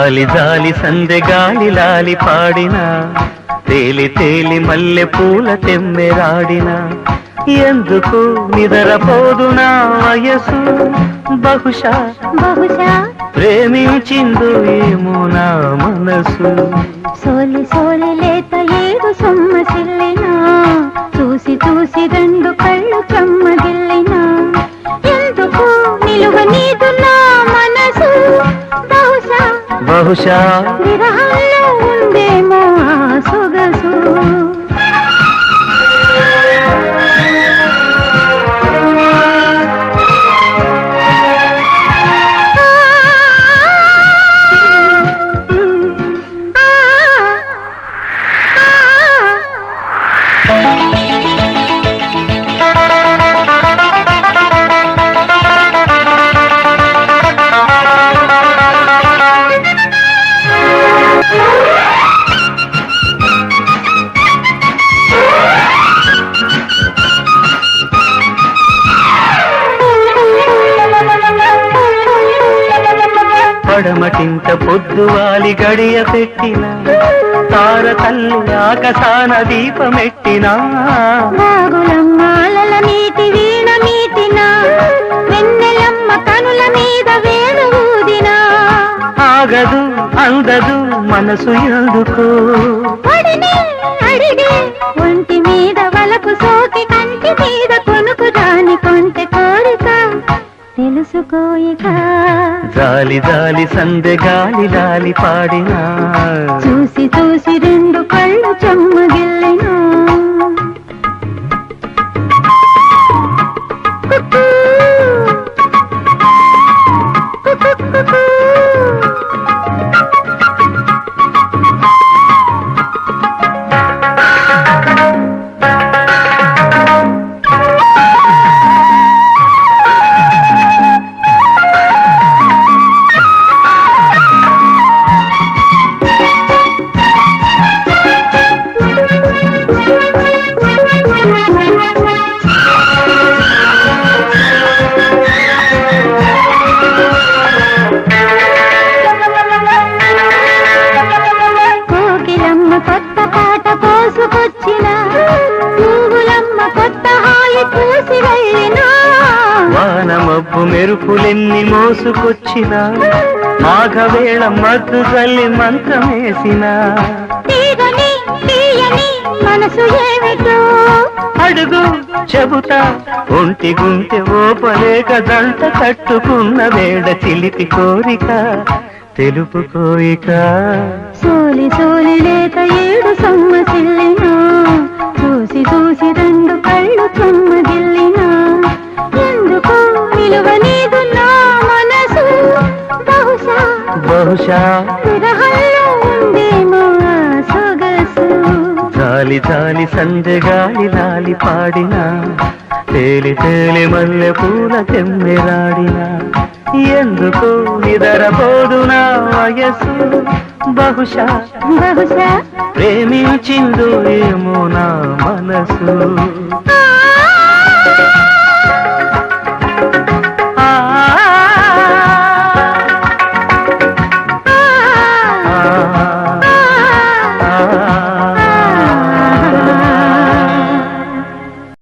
జాలి జాలి సందె గాలి లాలి పాడిన తేలి తేలి మల్లె పూల తెమ్మెరాడిన ఎందుకు నిదరపోదు నా వయసు బహుశా బహుశా ప్రేమించిందు ఏమో నా మనసు సోలి సోలి లేత ఏడు సొమ్మసిల్లినా చూసి చూసి రెండు కళ్ళు చెమ్మగిల్లినా ఎందుకు నిలువ నీదు నా మనసు బహుశా బహుశా విరహంలో ఉందేమో ఆ సొగసు పడమటింట పొద్దువాలి గడియ పెట్టిన తార తల్లి ఆకాశాన దీపమెట్టినా నాగులమ్మాలల నీటి వీణ మీటిన వెన్నెలమ్మ కనుల మీద వేణు ఊదినా ఆగదు అందదు మనసు ఎందుకు అడిగే ఒంటి మీద వలపు సోకి కంటి మీద కొనుకు దాని కొంటె కోరిక తెలుసుకోయిక జాలి జాలి సందె గాలి లాలి పాడినా చూసి చూసి రెండు కళ్ళు చెమ్మగిల్లినా కొత్త పాట పోసుకొచ్చిన పువ్వులమ్మ కొత్త హాయి పూసి వెళ్ళినా వాన మబ్బు మెరుపులెన్ని మోసుకొచ్చిన మాఘవేళ మద్దు చల్లి మంత్రమేసిన తీగని తీయని మనసు ఏమిటో అడుగు చెబుతా ఒంటి గుంటె ఓపలేక దంట కట్టుకున్న వేడ చిలిపి కోరిక తెలుపుకోయిక సోలి సోలి లేత ఏడు సొమ్మసిల్లినా చూసి చూసి రెండు కళ్ళు చెమ్మగిల్లినా ఎందుకు నిలువ నీదు నా మనసు బహుశా బహుశా విరహంలో ఉందేమో ఆ సొగసు జాలి జాలి సందె గాలి లాలి పాడిన తేలి తేలి మల్లె పూల తెమ్మెరాడిన ఎందుకు నిదరపోదు నా వయసు బహుశా బహుశా ప్రేమించిందు ఏమో నా మనసు ఆ